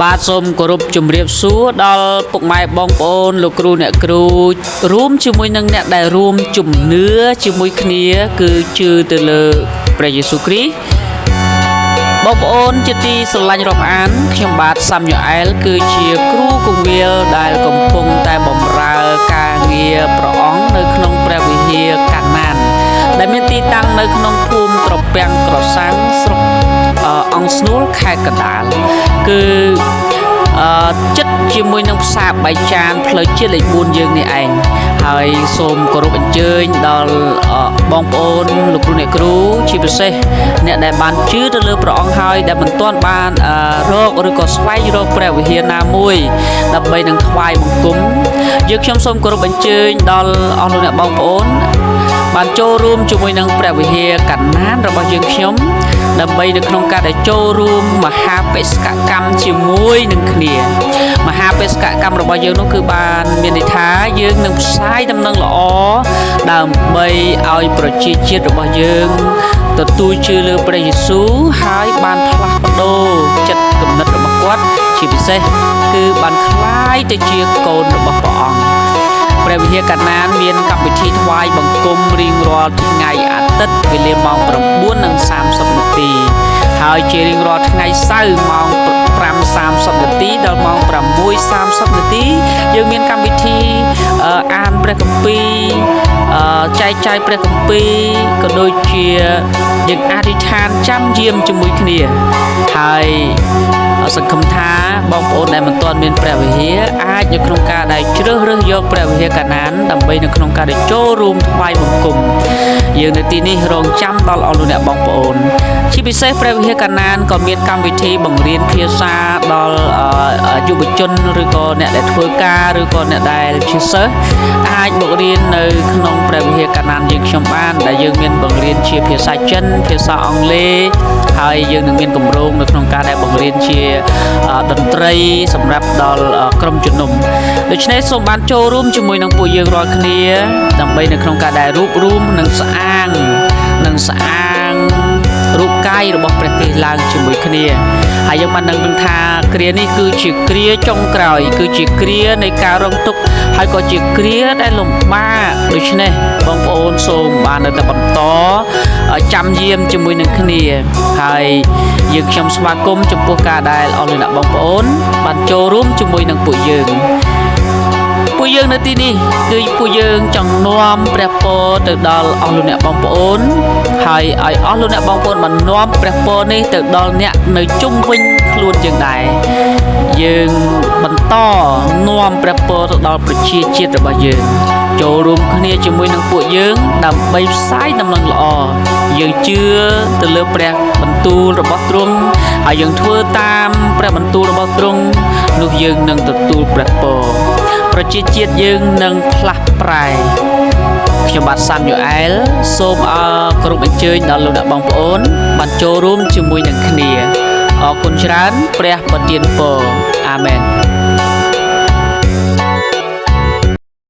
បាទសូមគោរពជំរាបសួរដល់ពុកម៉ែបងប្អូនលោកគ្រូអ្នកគ្រូរួមជាមួយនឹងអ្នកដែលរួមជំនឿជាមួយគ្នាគឺជឿទៅលើព្រះយេស៊ូវគ្រីស្ទបងប្អូនជាទីស្រឡាញ់រាប់អានខ្ញុំបាទសាំយូអែលគឺជាគ្រូគង្វាលដែលកំពុងតែបម្រើការងារព្រះអង្គនៅក្នុងព្រះវិហារកាណានដែលមានទីតាំងនៅក្នុងភូមិត្រពាំងក្រសាំងស្រុកអង្គស្នួលខេត្តកណ្ដាលគឺចិត្តជាមួយនឹងផ្សារបែកចានផ្លូវជាតិលេខ4យើងនេះឯងហើយសូមគោរពអញ្ជើញដល់បងប្អូនលោកគ្រូអ្នកគ្រូជាពិសេសអ្នកដែលបានជឿទៅលើព្រះអង្គហើយដែលមិនទាន់បានរកឬក៏ស្វែងរកព្រះវិហារណាមួយដើម្បីនឹងថ្វាយបង្គំយើងខ្ញុំសូមគោរពអញ្ជើញដល់អស់លោកអ្នកបងប្អូនបានចូលរួមជាមួយនឹងព្រះវិហារកណ្ដាលរបស់យើងខ្ញុំដើម្បីនៅក្នុងការដែលចូលរួមមហាបេសកកម្មជាមួយនឹងគ្នាមហាបេសកកម្មរបស់យើងនោះគឺបានមានន័យថាយើងនឹងផ្សាយដំណឹងល្អដើម្បីឲ្យប្រជាជាតិរបស់យើងទទួលជឿលើព្រះយេស៊ូវហើយបានផ្លាស់ប្ដូរចិត្តគំនិតរបស់គាត់ជាពិសេសគឺបានคล้ายទៅជាកូនរបស់ព្រះអង្គព្រះវិហារកណ្ដាលមានកម្មវិធីថ្វាយបង្គំរៀងរាល់ថ្ងៃអាទិត្យវេលាម៉ោង 9:30 នាទីហើយជារៀងរាល់ថ្ងៃសៅរ៍ម៉ោង 5:30 នាទីដល់ម៉ោង 6:30 នាទីយើងមានកម្មវិធីអានព្រះគម្ពីរចែកចាយព្រះគម្ពីរក៏ដូចជាយើងអធិដ្ឋានចាំយាមជាមួយគ្នាហើយសង្ឃឹមថាបងប្អូនដែលមិនទាន់មានព្រះវិហារអាចនៅក្នុងការដែលជ្រើសរើសយកព្រះវិហារកាណានដើម្បីនៅក្នុងការដែលចូលរួមថ្វាយបង្គំយើងនៅទីនេះរងចាំដល់អស់លោកអ្នកបងប្អូនជាពិសេសព្រះវិហារកាណានក៏មានកម្មវិធីបង្រៀនភាសាដល់យុវជនឬក៏អ្នកដែលធ្វើការឬក៏អ្នកដែលជាសិស្សអាចមករៀននៅក្នុងព្រះវិហារកាណានយើងខ្ញុំបានដែលយើងមានបង្រៀនជាភាសាចិនភាសាអង់គ្លេសហើយយើងនឹងមានគម្រោងនៅក្នុងការដែលបង្រៀនជាតន្ត្រីសម្រាប់ដល់ក្រុមជំនុំដូច្នេះសូមបានចូលរួមជាមួយនឹងពួកយើងរាល់គ្នាដើម្បីនៅក្នុងការដែលរួបរวมនិងស្អាងរូបកាយរបស់ព្រះគ្រីស្ទឡើងជាមួយគ្នាហើយយើងបានដឹងថាគ្រានេះគឺជាគ្រាចុងក្រោយគឺជាគ្រានៃការរងទុក្ខហើយក៏ជាគ្រាដែលលំបាកដូច្នេះបងប្អូនសូមបាននៅតែបន្តចាំយាមជាមួយនឹងគ្នាហើយយើងខ្ញុំស្វាគមន៍ចំពោះការដែលអស់លោកអ្នកបងប្អូនបានចូលរួមជាមួយនឹងពួកយើងនៅទីនេះគឺពួកយើងចង់នាំព្រះពរទៅដល់អស់លោកអ្នកបងប្អូនហើយឲ្យអស់លោកអ្នកបងប្អូនបាននាំព្រះពរនេះទៅដល់អ្នកនៅជុំវិញខ្លួនយើងដែរយើងបន្តនាំព្រះពរទៅដល់ប្រជាជាតិរបស់យើងចូលរួមគ្នាជាមួយនឹងពួកយើងដើម្បីផ្សាយដំណឹងល្អយើងជឿទៅលើព្រះបន្ទូលរបស់ទ្រង់ហើយយើងធ្វើតាមព្រះបន្ទូលរបស់ទ្រង់នោះយើងនឹងទទួលព្រះពរប្រជាជាតិយើងនឹងផ្លាស់ប្រែខ្ញុំបាទសាំយូអែលសូមគោរពអញ្ជើញដល់លោកអ្នកបងប្អូនបានចូលរួមជាមួយនឹងគ្នាអរគុណច្រើនព្រះប្រទានពរអាមែន